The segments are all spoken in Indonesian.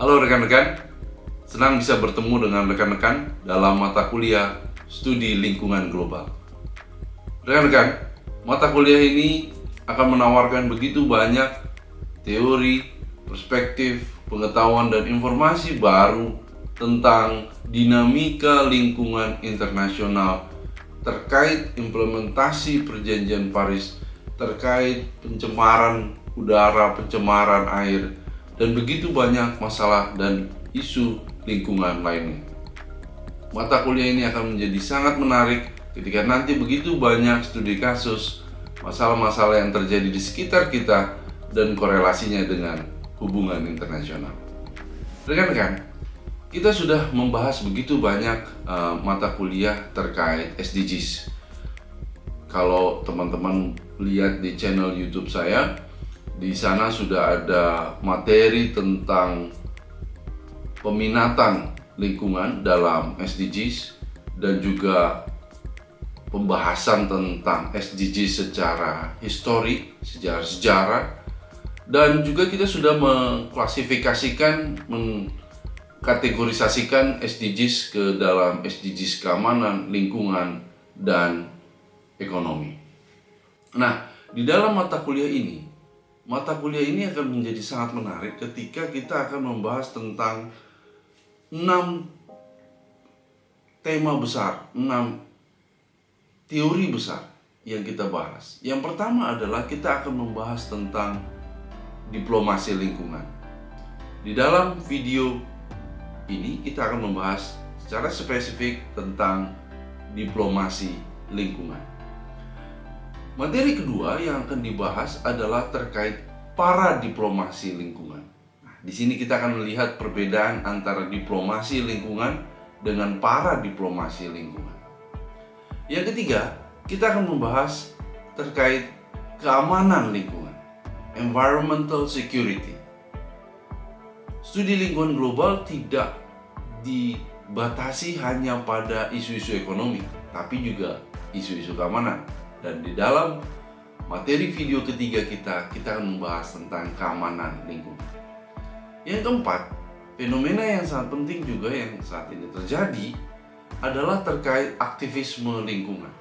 Halo rekan-rekan, senang bisa bertemu dengan rekan-rekan dalam mata kuliah Studi Lingkungan Global. Rekan-rekan, mata kuliah ini akan menawarkan begitu banyak teori, perspektif, pengetahuan, dan informasi baru tentang dinamika lingkungan internasional terkait implementasi Perjanjian Paris, terkait pencemaran udara, pencemaran air, dan begitu banyak masalah dan isu lingkungan lainnya. Mata kuliah ini akan menjadi sangat menarik ketika nanti begitu banyak studi kasus, masalah-masalah yang terjadi di sekitar kita, dan korelasinya dengan hubungan internasional. Rekan-rekan, kita sudah membahas begitu banyak mata kuliah terkait SDGs. Kalau teman-teman lihat di channel YouTube saya, di sana sudah ada materi tentang peminatan lingkungan dalam SDGs dan juga pembahasan tentang SDGs secara histori, sejarah, dan juga kita sudah mengklasifikasikan, mengkategorisasikan SDGs ke dalam SDGs keamanan, lingkungan, dan ekonomi. Nah, di dalam mata kuliah ini akan menjadi sangat menarik ketika kita akan membahas tentang 6 tema besar, 6 teori besar yang kita bahas. Yang pertama adalah kita akan membahas tentang diplomasi lingkungan. Di dalam video ini kita akan membahas secara spesifik tentang diplomasi lingkungan. Materi kedua yang akan dibahas adalah terkait para diplomasi lingkungan. Nah, di sini kita akan melihat perbedaan antara diplomasi lingkungan dengan para diplomasi lingkungan. Yang ketiga, kita akan membahas terkait keamanan lingkungan, environmental security. Studi lingkungan global tidak dibatasi hanya pada isu-isu ekonomi, tapi juga isu-isu keamanan. Dan di dalam materi video ketiga kita akan membahas tentang keamanan lingkungan. Yang keempat, fenomena yang sangat penting juga yang saat ini terjadi adalah terkait aktivisme lingkungan.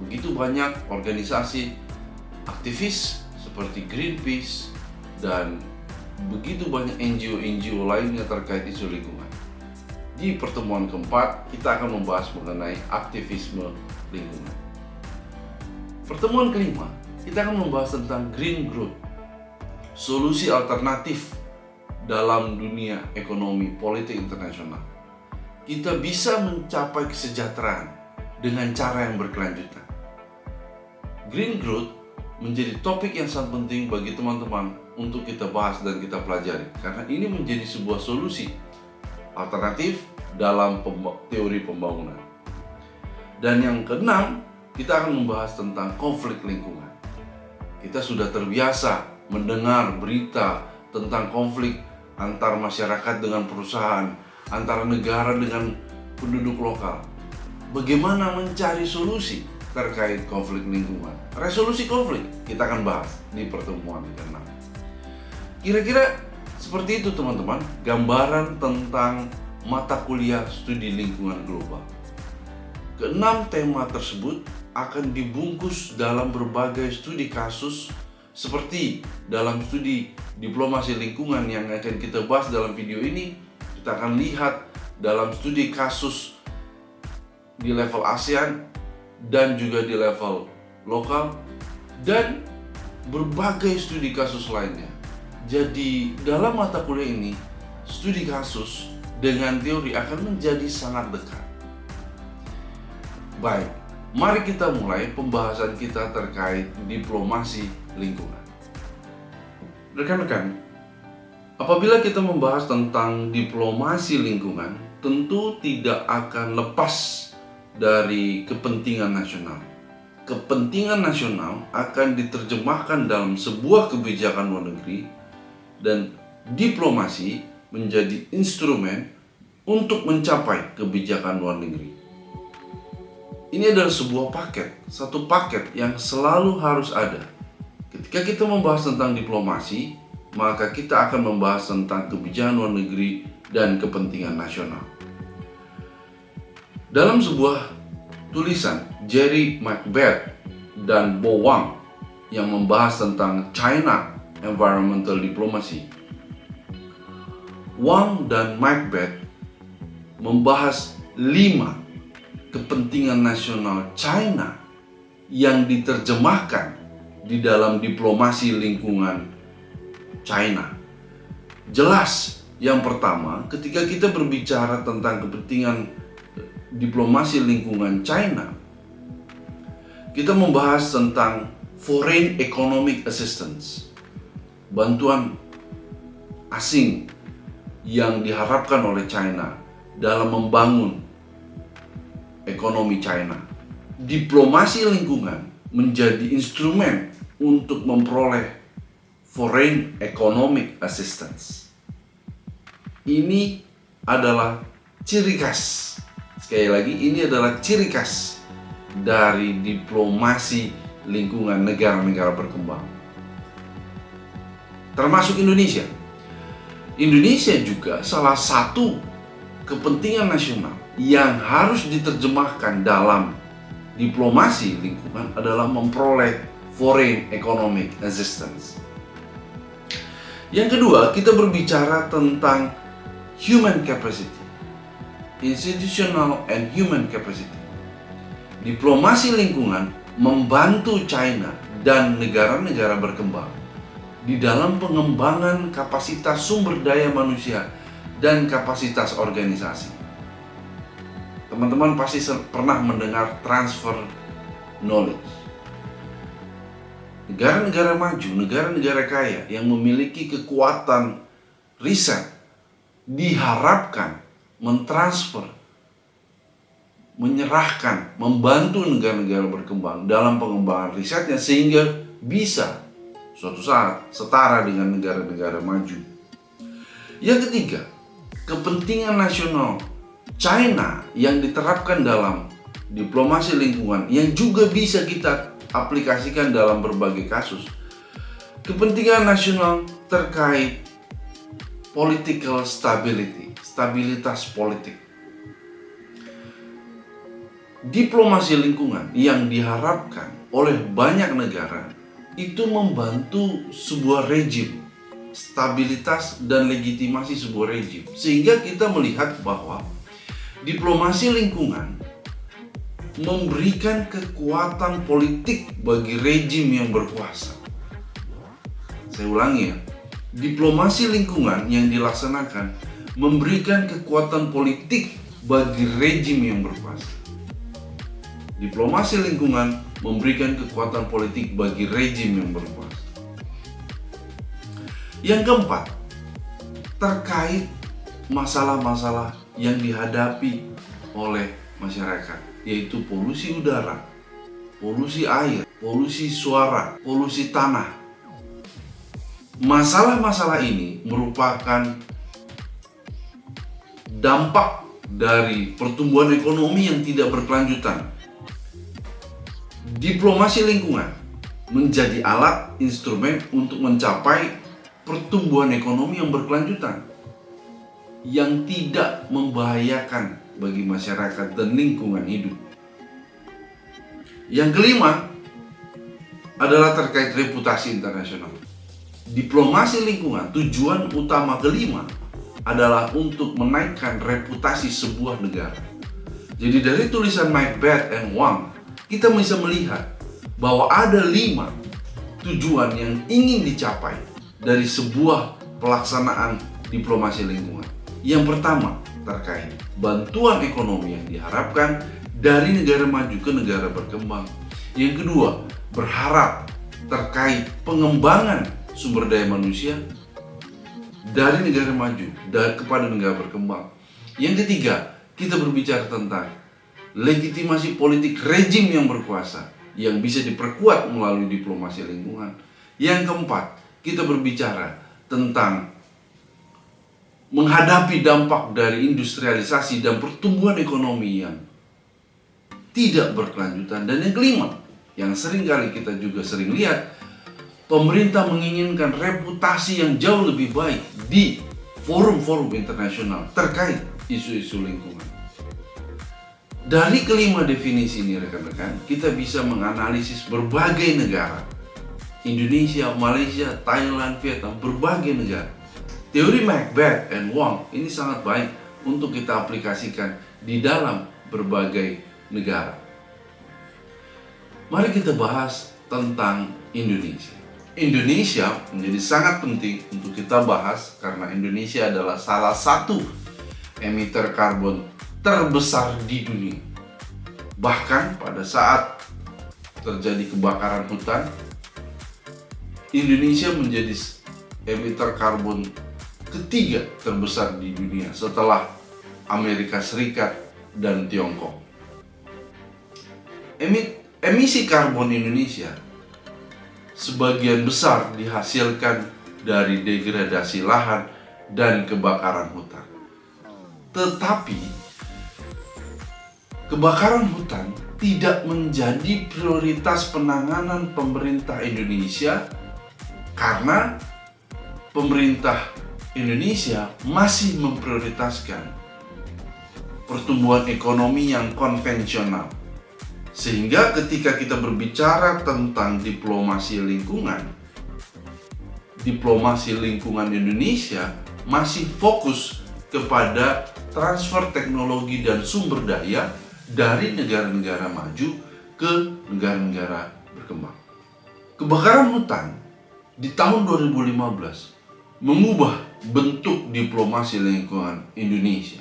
Begitu banyak organisasi aktivis seperti Greenpeace dan begitu banyak NGO lainnya terkait isu lingkungan. Di pertemuan keempat, kita akan membahas mengenai aktivisme lingkungan. Pertemuan kelima, kita akan membahas tentang green growth, solusi alternatif dalam dunia ekonomi politik internasional. Kita bisa mencapai kesejahteraan dengan cara yang berkelanjutan. Green growth menjadi topik yang sangat penting bagi teman-teman untuk kita bahas dan kita pelajari, karena ini menjadi sebuah solusi alternatif dalam teori pembangunan. Dan yang keenam, kita akan membahas tentang konflik lingkungan. Kita sudah terbiasa mendengar berita tentang konflik antar masyarakat dengan perusahaan, antara negara dengan penduduk lokal. Bagaimana mencari solusi terkait konflik lingkungan? Resolusi konflik kita akan bahas di pertemuan ke-6. Kira-kira seperti itu teman-teman, gambaran tentang mata kuliah studi lingkungan global. Keenam tema tersebut akan dibungkus dalam berbagai studi kasus seperti dalam studi diplomasi lingkungan yang akan kita bahas dalam video ini. Kita akan lihat dalam studi kasus di level ASEAN dan juga di level lokal dan berbagai studi kasus lainnya. Jadi dalam mata kuliah ini, studi kasus dengan teori akan menjadi sangat dekat. Baik, mari kita mulai pembahasan kita terkait diplomasi lingkungan. Rekan-rekan, apabila kita membahas tentang diplomasi lingkungan, tentu tidak akan lepas dari kepentingan nasional. Kepentingan nasional akan diterjemahkan dalam sebuah kebijakan luar negeri, dan diplomasi menjadi instrumen untuk mencapai kebijakan luar negeri. Ini adalah sebuah paket, satu paket yang selalu harus ada. Ketika kita membahas tentang diplomasi, maka kita akan membahas tentang kebijakan luar negeri dan kepentingan nasional. Dalam sebuah tulisan Jerry Macbeth dan Bo Wang yang membahas tentang China Environmental Diplomacy, Wang dan Macbeth membahas 5 kepentingan nasional China yang diterjemahkan di dalam diplomasi lingkungan China. Jelas, yang pertama, ketika kita berbicara tentang kepentingan diplomasi lingkungan China, kita membahas tentang foreign economic assistance, bantuan asing yang diharapkan oleh China dalam membangun ekonomi China. Diplomasi lingkungan menjadi instrumen untuk memperoleh foreign economic assistance. Ini adalah ciri khas. Sekali lagi, ini adalah ciri khas dari diplomasi lingkungan negara-negara berkembang, termasuk Indonesia. Indonesia juga salah satu kepentingan nasional yang harus diterjemahkan dalam diplomasi lingkungan adalah memperoleh foreign economic assistance. Yang kedua, kita berbicara tentang human capacity, institutional and human capacity. Diplomasi lingkungan membantu China dan negara-negara berkembang di dalam pengembangan kapasitas sumber daya manusia dan kapasitas organisasi. Teman-teman pasti pernah mendengar transfer knowledge. Negara-negara maju, negara-negara kaya yang memiliki kekuatan riset diharapkan mentransfer, menyerahkan, membantu negara-negara berkembang dalam pengembangan risetnya sehingga bisa suatu saat setara dengan negara-negara maju. Yang ketiga, kepentingan nasional China yang diterapkan dalam diplomasi lingkungan yang juga bisa kita aplikasikan dalam berbagai kasus. Kepentingan nasional terkait political stability, stabilitas politik. Diplomasi lingkungan yang diharapkan oleh banyak negara itu membantu sebuah rejim, stabilitas dan legitimasi sebuah rejim. Sehingga kita melihat bahwa diplomasi lingkungan memberikan kekuatan politik bagi rejim yang berkuasa. Saya ulangi ya, diplomasi lingkungan yang dilaksanakan memberikan kekuatan politik bagi rejim yang berkuasa. Diplomasi lingkungan memberikan kekuatan politik bagi rejim yang berkuasa. Yang keempat, terkait masalah-masalah yang dihadapi oleh masyarakat, yaitu polusi udara, polusi air, polusi suara, polusi tanah. Masalah-masalah ini merupakan dampak dari pertumbuhan ekonomi yang tidak berkelanjutan. Diplomasi lingkungan menjadi alat instrumen untuk mencapai pertumbuhan ekonomi yang berkelanjutan, yang tidak membahayakan bagi masyarakat dan lingkungan hidup. Yang kelima adalah terkait reputasi internasional. Diplomasi lingkungan, tujuan utama kelima adalah untuk menaikkan reputasi sebuah negara. Jadi dari tulisan Macbeth and Wang, kita bisa melihat bahwa ada 5 tujuan yang ingin dicapai dari sebuah pelaksanaan diplomasi lingkungan. Yang pertama, terkait bantuan ekonomi yang diharapkan dari negara maju ke negara berkembang. Yang kedua, berharap terkait pengembangan sumber daya manusia dari negara maju kepada negara berkembang. Yang ketiga, kita berbicara tentang legitimasi politik rejim yang berkuasa yang bisa diperkuat melalui diplomasi lingkungan. Yang keempat, kita berbicara tentang menghadapi dampak dari industrialisasi dan pertumbuhan ekonomi yang tidak berkelanjutan. Dan yang kelima, yang sering kali kita juga sering lihat, pemerintah menginginkan reputasi yang jauh lebih baik di forum-forum internasional terkait isu-isu lingkungan. Dari kelima definisi ini rekan-rekan, kita bisa menganalisis berbagai negara. Indonesia, Malaysia, Thailand, Vietnam, berbagai negara. Teori Macbeth and Wong ini sangat baik untuk kita aplikasikan di dalam berbagai negara. Mari kita bahas tentang Indonesia. Indonesia menjadi sangat penting untuk kita bahas karena Indonesia adalah salah satu emitter karbon terbesar di dunia. Bahkan pada saat terjadi kebakaran hutan, Indonesia menjadi emitter karbon ketiga terbesar di dunia setelah Amerika Serikat dan Tiongkok. Emisi karbon Indonesia sebagian besar dihasilkan dari degradasi lahan dan kebakaran hutan. Tetapi kebakaran hutan tidak menjadi prioritas penanganan pemerintah Indonesia karena pemerintah Indonesia masih memprioritaskan pertumbuhan ekonomi yang konvensional. Sehingga ketika kita berbicara tentang diplomasi lingkungan Indonesia masih fokus kepada transfer teknologi dan sumber daya dari negara-negara maju ke negara-negara berkembang. Kebakaran hutan di tahun 2015 mengubah bentuk diplomasi lingkungan Indonesia.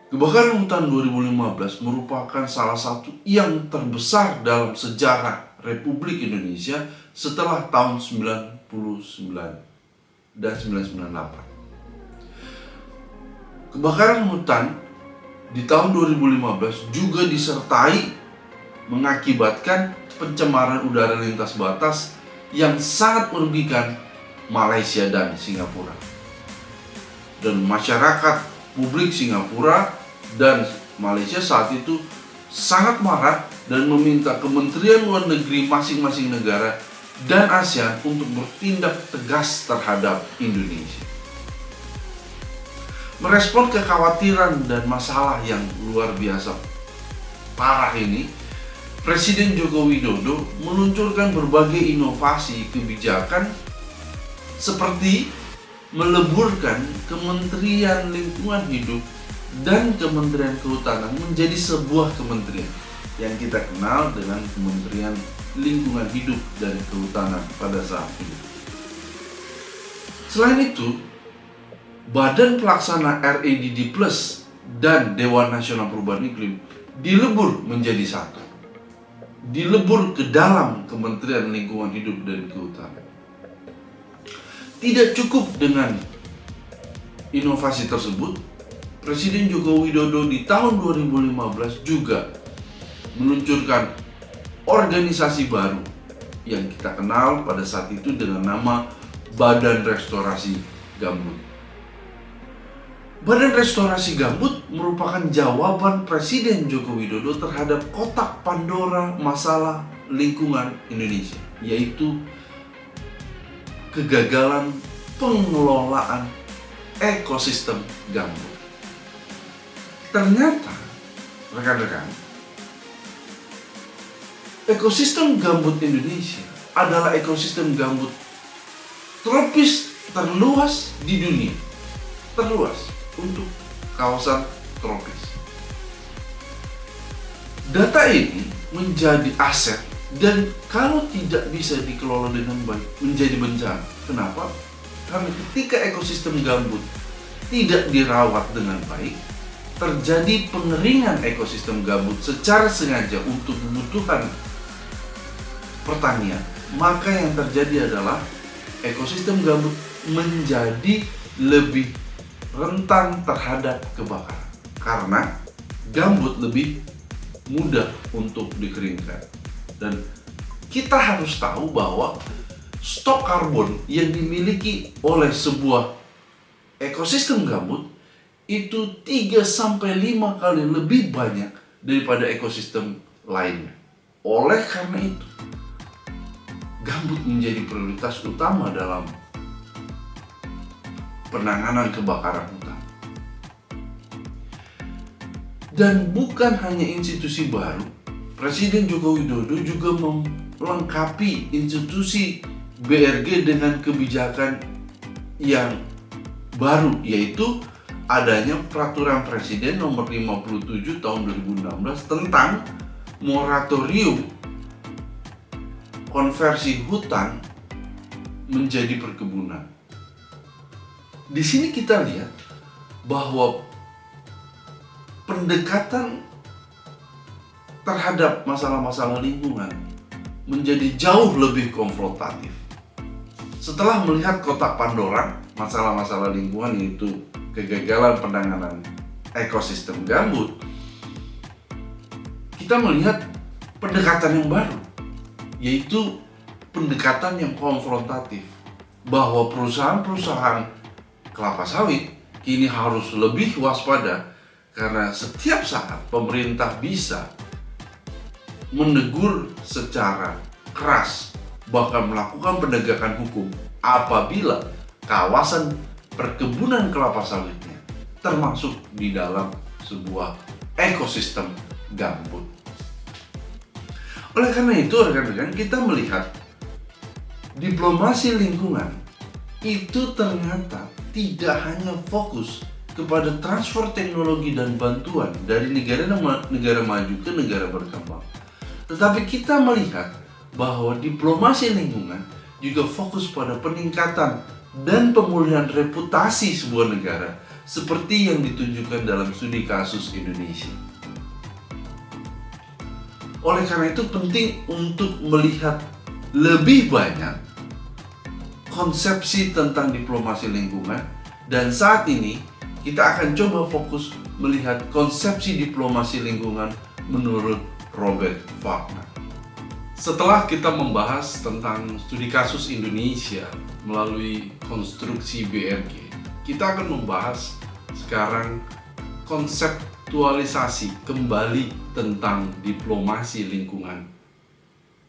Kebakaran hutan 2015 merupakan salah satu yang terbesar dalam sejarah Republik Indonesia setelah tahun 99 dan 1998. Kebakaran hutan di tahun 2015 juga disertai mengakibatkan pencemaran udara lintas batas yang sangat merugikan Malaysia dan Singapura. Dan masyarakat publik Singapura dan Malaysia saat itu sangat marah dan meminta Kementerian Luar Negeri masing-masing negara dan ASEAN untuk bertindak tegas terhadap Indonesia. Merespon kekhawatiran dan masalah yang luar biasa parah ini, Presiden Joko Widodo meluncurkan berbagai inovasi kebijakan seperti meleburkan Kementerian Lingkungan Hidup dan Kementerian Kehutanan menjadi sebuah kementerian yang kita kenal dengan Kementerian Lingkungan Hidup dan Kehutanan pada saat itu. Selain itu, Badan Pelaksana REDD Plus dan Dewan Nasional Perubahan Iklim dilebur menjadi satu. Dilebur ke dalam Kementerian Lingkungan Hidup dan Kehutanan. Tidak cukup dengan inovasi tersebut, Presiden Joko Widodo di tahun 2015 juga meluncurkan organisasi baru yang kita kenal pada saat itu dengan nama Badan Restorasi Gambut. Badan Restorasi Gambut merupakan jawaban Presiden Joko Widodo terhadap kotak Pandora masalah lingkungan Indonesia, yaitu kegagalan pengelolaan ekosistem gambut. Ternyata, rekan-rekan, ekosistem gambut Indonesia adalah ekosistem gambut tropis terluas di dunia. Terluas untuk kawasan tropis. Data ini menjadi aset dan kalau tidak bisa dikelola dengan baik menjadi bencana. Kenapa? Karena ketika ekosistem gambut tidak dirawat dengan baik, terjadi pengeringan ekosistem gambut secara sengaja untuk kebutuhan pertanian. Maka yang terjadi adalah ekosistem gambut menjadi lebih rentan terhadap kebakaran karena gambut lebih mudah untuk dikeringkan. Dan kita harus tahu bahwa stok karbon yang dimiliki oleh sebuah ekosistem gambut itu 3-5 kali lebih banyak daripada ekosistem lainnya. Oleh karena itu, gambut menjadi prioritas utama dalam penanganan kebakaran hutan. Dan bukan hanya institusi baru, Presiden Joko Widodo juga melengkapi institusi BRG dengan kebijakan yang baru, yaitu adanya Peraturan Presiden Nomor 57 Tahun 2016 tentang moratorium konversi hutan menjadi perkebunan. Di sini kita lihat bahwa pendekatan terhadap masalah-masalah lingkungan menjadi jauh lebih konfrontatif. Setelah melihat kotak Pandora, masalah-masalah lingkungan yaitu kegagalan penanganan ekosistem gambut, kita melihat pendekatan yang baru, yaitu pendekatan yang konfrontatif, bahwa perusahaan-perusahaan kelapa sawit kini harus lebih waspada karena setiap saat pemerintah bisa menegur secara keras, bahkan melakukan penegakan hukum apabila kawasan perkebunan kelapa sawitnya termasuk di dalam sebuah ekosistem gambut. Oleh karena itu, rekan-rekan, kita melihat diplomasi lingkungan itu ternyata tidak hanya fokus kepada transfer teknologi dan bantuan dari negara maju ke negara berkembang, tetapi kita melihat bahwa diplomasi lingkungan juga fokus pada peningkatan dan pemulihan reputasi sebuah negara seperti yang ditunjukkan dalam studi kasus Indonesia. Oleh karena itu penting untuk melihat lebih banyak konsepsi tentang diplomasi lingkungan, dan saat ini kita akan coba fokus melihat konsepsi diplomasi lingkungan menurut Robert Falkner. Setelah kita membahas tentang studi kasus Indonesia melalui konstruksi BRG, kita akan membahas sekarang konseptualisasi kembali tentang diplomasi lingkungan.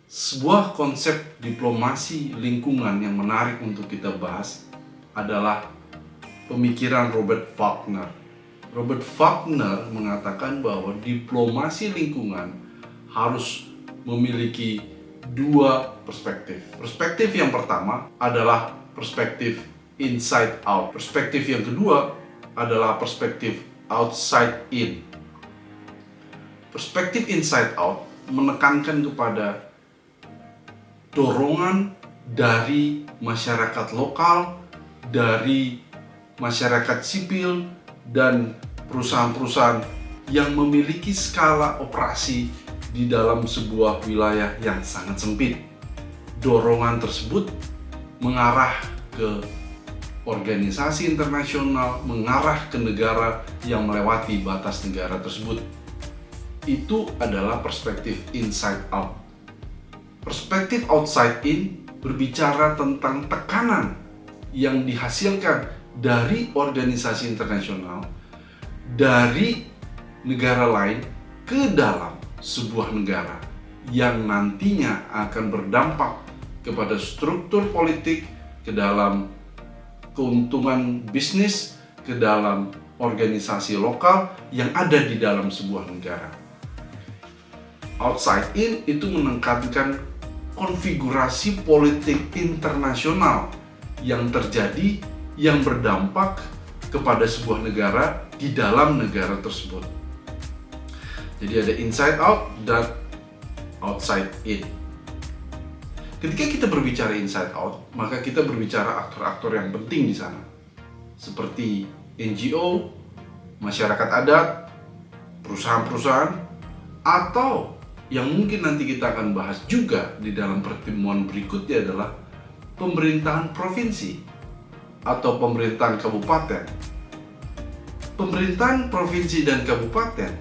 Sebuah konsep diplomasi lingkungan yang menarik untuk kita bahas adalah pemikiran Robert Falkner. Robert Falkner mengatakan bahwa diplomasi lingkungan harus memiliki dua perspektif. Perspektif yang pertama adalah perspektif inside out. Perspektif yang kedua adalah perspektif outside in. Perspektif inside out menekankan kepada dorongan dari masyarakat lokal, dari masyarakat sipil, dan perusahaan-perusahaan yang memiliki skala operasi di dalam sebuah wilayah yang sangat sempit. Dorongan tersebut mengarah ke organisasi internasional, mengarah ke negara yang melewati batas negara tersebut. Itu adalah perspektif inside out. Perspektif outside in berbicara tentang tekanan yang dihasilkan dari organisasi internasional, dari negara lain ke dalam sebuah negara yang nantinya akan berdampak kepada struktur politik, ke dalam keuntungan bisnis, ke dalam organisasi lokal yang ada di dalam sebuah negara. Outside in itu menekankan konfigurasi politik internasional yang terjadi yang berdampak kepada sebuah negara di dalam negara tersebut. Jadi ada inside out dan outside in. Ketika kita berbicara inside out, maka kita berbicara aktor-aktor yang penting di sana, seperti NGO, masyarakat adat, perusahaan-perusahaan, atau yang mungkin nanti kita akan bahas juga di dalam pertemuan berikutnya adalah pemerintahan provinsi atau pemerintahan kabupaten. Pemerintahan provinsi dan kabupaten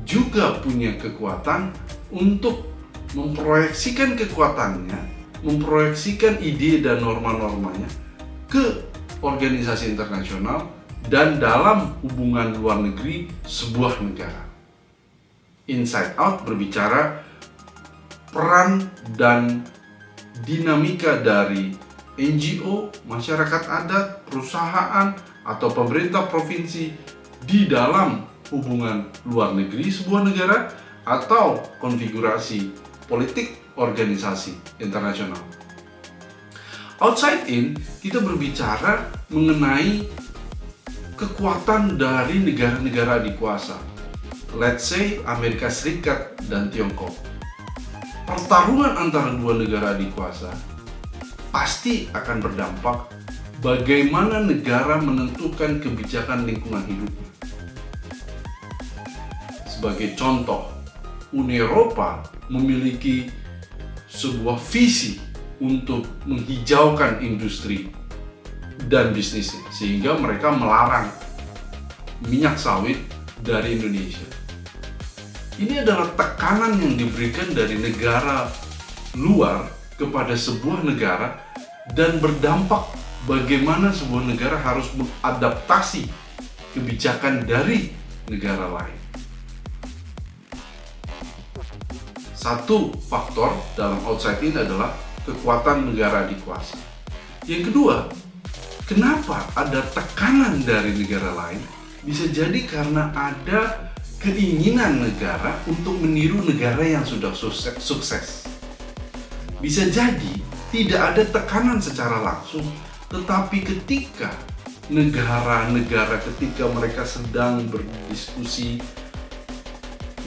juga punya kekuatan untuk memproyeksikan kekuatannya, memproyeksikan ide dan norma-normanya ke organisasi internasional dan dalam hubungan luar negeri sebuah negara. Inside out berbicara peran dan dinamika dari NGO, masyarakat adat, perusahaan, atau pemerintah provinsi di dalam hubungan luar negeri sebuah negara, atau konfigurasi politik organisasi internasional. Outside in, kita berbicara mengenai kekuatan dari negara-negara adikuasa. Let's say Amerika Serikat dan Tiongkok. Pertarungan antara dua negara adikuasa pasti akan berdampak bagaimana negara menentukan kebijakan lingkungan hidupnya. Sebagai contoh, Uni Eropa memiliki sebuah visi untuk menghijaukan industri dan bisnisnya, sehingga mereka melarang minyak sawit dari Indonesia. Ini adalah tekanan yang diberikan dari negara luar kepada sebuah negara dan berdampak bagaimana sebuah negara harus mengadaptasi kebijakan dari negara lain. Satu faktor dalam outside in adalah kekuatan negara adikuasa. Yang kedua, kenapa ada tekanan dari negara lain? Bisa jadi karena ada keinginan negara untuk meniru negara yang sudah sukses. Bisa jadi tidak ada tekanan secara langsung, tetapi ketika negara-negara ketika mereka sedang berdiskusi,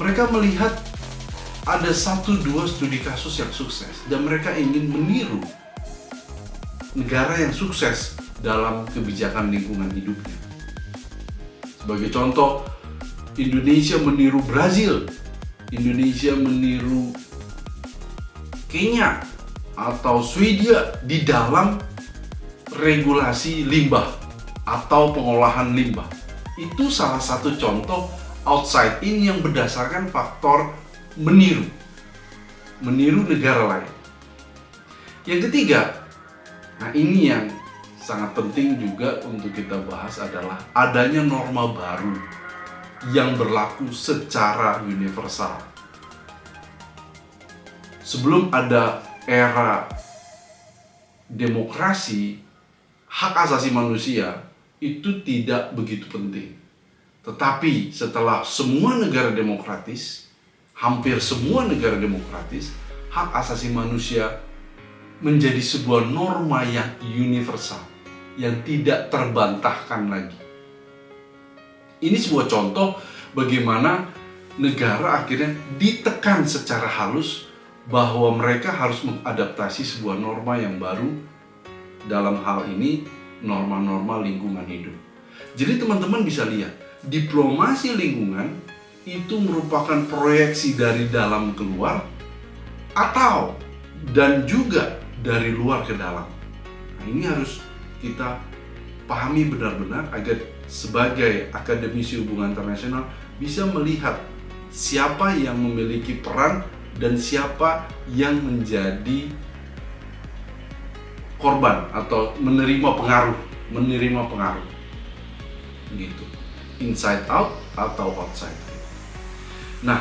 mereka melihat ada 1-2 studi kasus yang sukses dan mereka ingin meniru negara yang sukses dalam kebijakan lingkungan hidupnya. Sebagai contoh, Indonesia meniru Brazil, Indonesia meniru Kenya atau Swedia di dalam regulasi limbah atau pengolahan limbah. Itu salah satu contoh outside in yang berdasarkan faktor meniru negara lain. Yang ketiga, nah ini yang sangat penting juga untuk kita bahas adalah adanya norma baru yang berlaku secara universal. Sebelum ada era demokrasi, hak asasi manusia itu tidak begitu penting. Tetapi setelah semua negara demokratis, hampir semua negara demokratis, hak asasi manusia menjadi sebuah norma yang universal, yang tidak terbantahkan lagi. Ini sebuah contoh bagaimana negara akhirnya ditekan secara halus bahwa mereka harus mengadaptasi sebuah norma yang baru, dalam hal ini norma-norma lingkungan hidup. Jadi teman-teman bisa lihat, diplomasi lingkungan itu merupakan proyeksi dari dalam keluar atau dan juga dari luar ke dalam. Nah, ini harus kita pahami benar-benar agar sebagai akademisi hubungan internasional bisa melihat siapa yang memiliki peran dan siapa yang menjadi korban atau menerima pengaruh gitu, inside out atau outside in. Nah,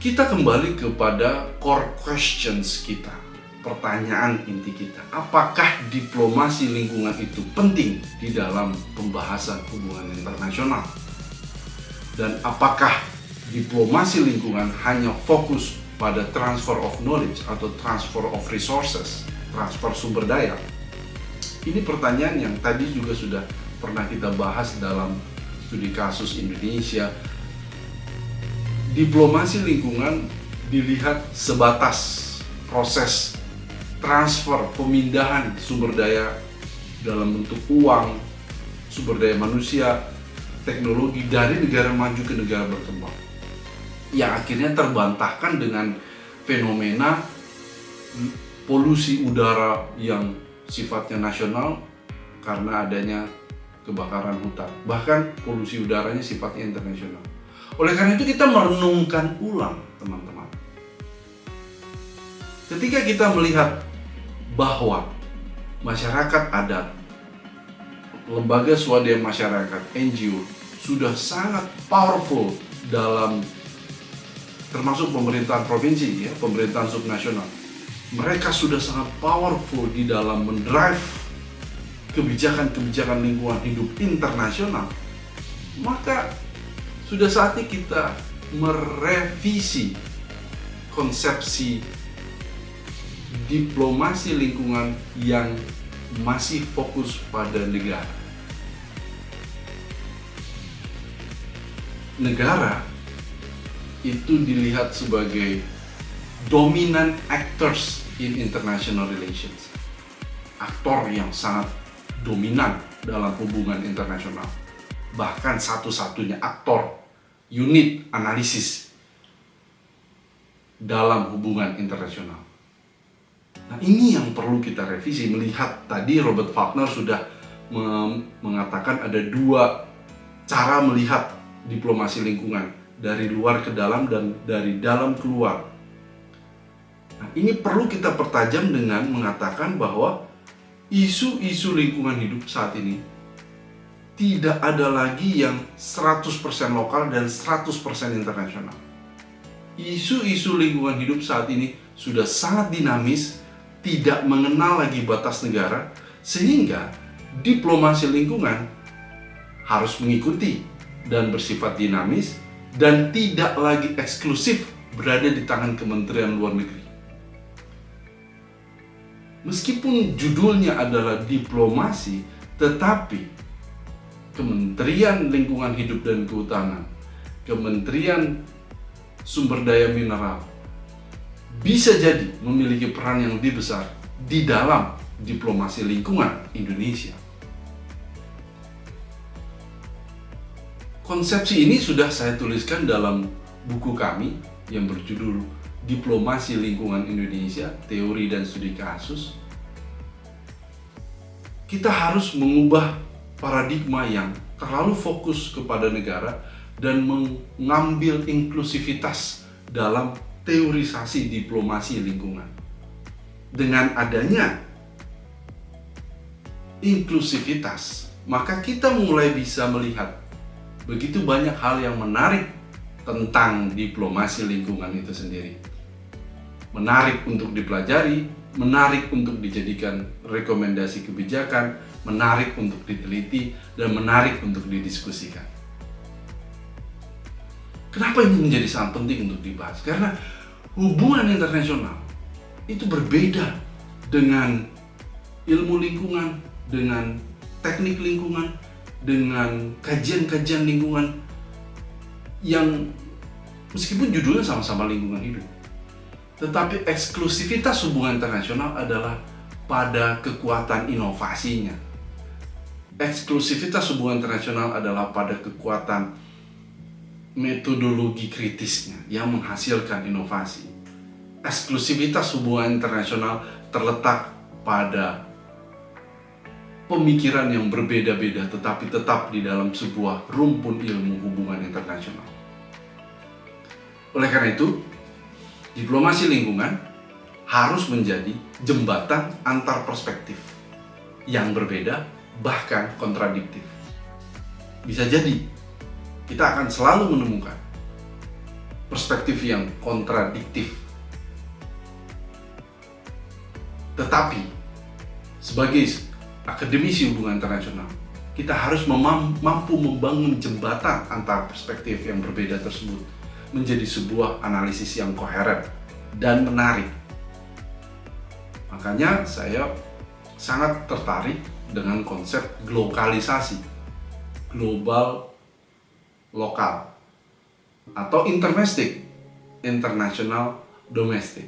kita kembali kepada core questions kita, pertanyaan inti kita, apakah diplomasi lingkungan itu penting di dalam pembahasan hubungan internasional? Dan apakah diplomasi lingkungan hanya fokus pada transfer of knowledge atau transfer of resources, transfer sumber daya? Ini pertanyaan yang tadi juga sudah pernah kita bahas dalam studi kasus Indonesia. Diplomasi lingkungan dilihat sebatas proses transfer, pemindahan sumber daya dalam bentuk uang, sumber daya manusia, teknologi dari negara maju ke negara berkembang, yang akhirnya terbantahkan dengan fenomena polusi udara yang sifatnya nasional karena adanya kebakaran hutan, bahkan polusi udaranya sifatnya internasional. Oleh karena itu kita merenungkan ulang, teman-teman. Ketika kita melihat bahwa masyarakat adat, lembaga swadaya masyarakat, NGO, sudah sangat powerful dalam termasuk pemerintahan provinsi, ya, pemerintahan subnasional, mereka sudah sangat powerful di dalam mendrive kebijakan-kebijakan lingkungan hidup internasional, maka sudah saatnya kita merevisi konsepsi diplomasi lingkungan yang masih fokus pada negara. Negara itu dilihat sebagai dominant actors in international relations, aktor yang sangat dominan dalam hubungan internasional, bahkan satu-satunya aktor unit analisis dalam hubungan internasional. Nah, ini yang perlu kita revisi. Melihat tadi Robert Falkner sudah mengatakan ada dua cara melihat diplomasi lingkungan, dari luar ke dalam dan dari dalam keluar. Nah, ini perlu kita pertajam dengan mengatakan bahwa isu-isu lingkungan hidup saat ini tidak ada lagi yang 100% lokal dan 100% internasional. Isu-isu lingkungan hidup saat ini sudah sangat dinamis, tidak mengenal lagi batas negara, sehingga diplomasi lingkungan harus mengikuti dan bersifat dinamis dan tidak lagi eksklusif berada di tangan Kementerian Luar Negeri. Meskipun judulnya adalah diplomasi, tetapi Kementerian Lingkungan Hidup dan Kehutanan, Kementerian Sumber Daya Mineral bisa jadi memiliki peran yang lebih besar di dalam diplomasi lingkungan Indonesia. Konsepsi ini sudah saya tuliskan dalam buku kami yang berjudul Diplomasi Lingkungan Indonesia, Teori dan Studi Kasus. Kita harus mengubah paradigma yang terlalu fokus kepada negara dan mengambil inklusivitas dalam teorisasi diplomasi lingkungan. Dengan adanya inklusivitas, maka kita mulai bisa melihat begitu banyak hal yang menarik tentang diplomasi lingkungan itu sendiri. Menarik untuk dipelajari, menarik untuk dijadikan rekomendasi kebijakan, menarik untuk diteliti, dan menarik untuk didiskusikan. Kenapa ini menjadi sangat penting untuk dibahas? Karena hubungan internasional itu berbeda dengan ilmu lingkungan, dengan teknik lingkungan, dengan kajian-kajian lingkungan yang meskipun judulnya sama-sama lingkungan hidup, tetapi eksklusivitas hubungan internasional adalah pada kekuatan inovasinya. Eksklusivitas hubungan internasional adalah pada kekuatan metodologi kritisnya yang menghasilkan inovasi. Eksklusivitas hubungan internasional terletak pada pemikiran yang berbeda-beda tetapi tetap di dalam sebuah rumpun ilmu hubungan internasional. Oleh karena itu, diplomasi lingkungan harus menjadi jembatan antar perspektif yang berbeda, bahkan kontradiktif. Bisa jadi kita akan selalu menemukan perspektif yang kontradiktif. Tetapi sebagai akademisi hubungan internasional, kita harus mampu membangun jembatan antar perspektif yang berbeda tersebut menjadi sebuah analisis yang koheren dan menarik. Makanya saya sangat tertarik dengan konsep globalisasi, global lokal, atau intermestic, international domestic.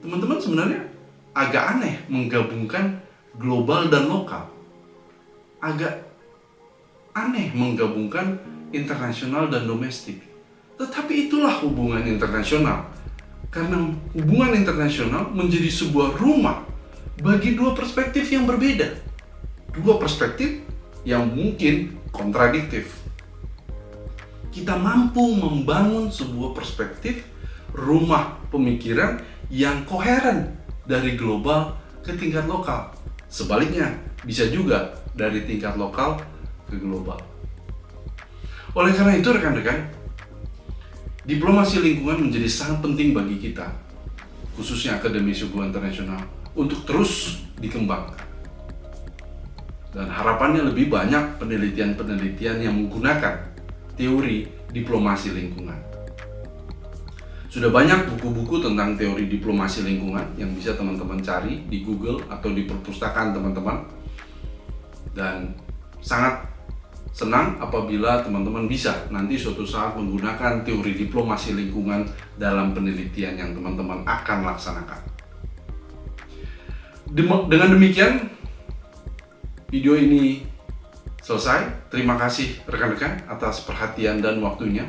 Teman-teman sebenarnya agak aneh menggabungkan global dan lokal. Agak aneh menggabungkan internasional dan domestik. Tetapi itulah hubungan internasional. Karena hubungan internasional menjadi sebuah rumah bagi dua perspektif yang berbeda. Dua perspektif yang mungkin kontradiktif. Kita mampu membangun sebuah perspektif rumah pemikiran yang koheren dari global ke tingkat lokal. Sebaliknya, bisa juga dari tingkat lokal ke global. Oleh karena itu, rekan-rekan, diplomasi lingkungan menjadi sangat penting bagi kita khususnya akademisi hubungan internasional, untuk terus dikembangkan. Dan harapannya lebih banyak penelitian-penelitian yang menggunakan teori diplomasi lingkungan. Sudah banyak buku-buku tentang teori diplomasi lingkungan yang bisa teman-teman cari di Google atau di perpustakaan teman-teman. Dan sangat senang apabila teman-teman bisa nanti suatu saat menggunakan teori diplomasi lingkungan dalam penelitian yang teman-teman akan laksanakan. Dengan demikian, video ini selesai. Terima kasih rekan-rekan atas perhatian dan waktunya.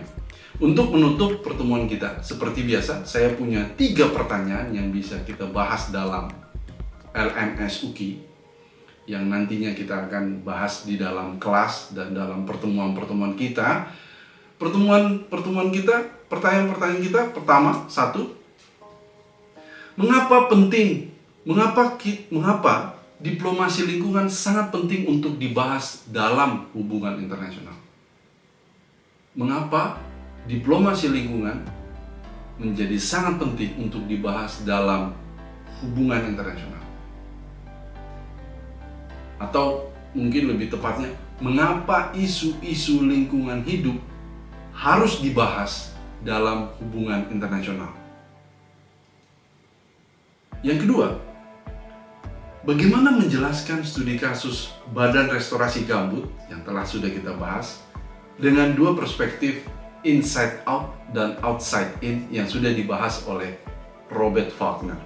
Untuk menutup pertemuan kita, seperti biasa, saya punya 3 pertanyaan yang bisa kita bahas dalam LMS UKI, yang nantinya kita akan bahas di dalam kelas dan dalam pertemuan-pertemuan kita. Pertemuan kita, pertanyaan-pertanyaan kita, pertama, 1. Mengapa diplomasi lingkungan sangat penting untuk dibahas dalam hubungan internasional? Mengapa diplomasi lingkungan menjadi sangat penting untuk dibahas dalam hubungan internasional? Atau mungkin lebih tepatnya, mengapa isu-isu lingkungan hidup harus dibahas dalam hubungan internasional? Yang kedua, bagaimana menjelaskan studi kasus Badan Restorasi Gambut yang telah sudah kita bahas dengan 2 perspektif inside out dan outside in yang sudah dibahas oleh Robert Faulkner.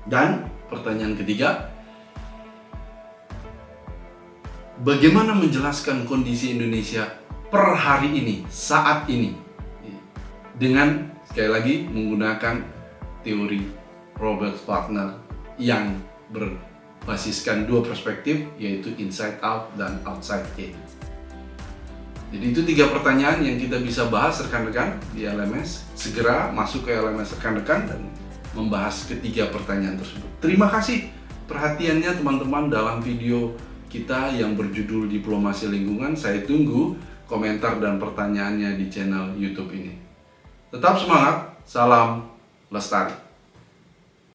Dan pertanyaan ketiga, bagaimana menjelaskan kondisi Indonesia per hari ini, saat ini, dengan sekali lagi menggunakan teori Robert Faulkner yang berbasiskan 2 perspektif, yaitu inside out dan outside in. Jadi itu 3 pertanyaan yang kita bisa bahas rekan-rekan di LMS. Segera masuk ke LMS rekan-rekan dan membahas ketiga pertanyaan tersebut. Terima kasih perhatiannya teman-teman dalam video kita yang berjudul Diplomasi Lingkungan. Saya tunggu komentar dan pertanyaannya di channel YouTube ini. Tetap semangat, salam lestari.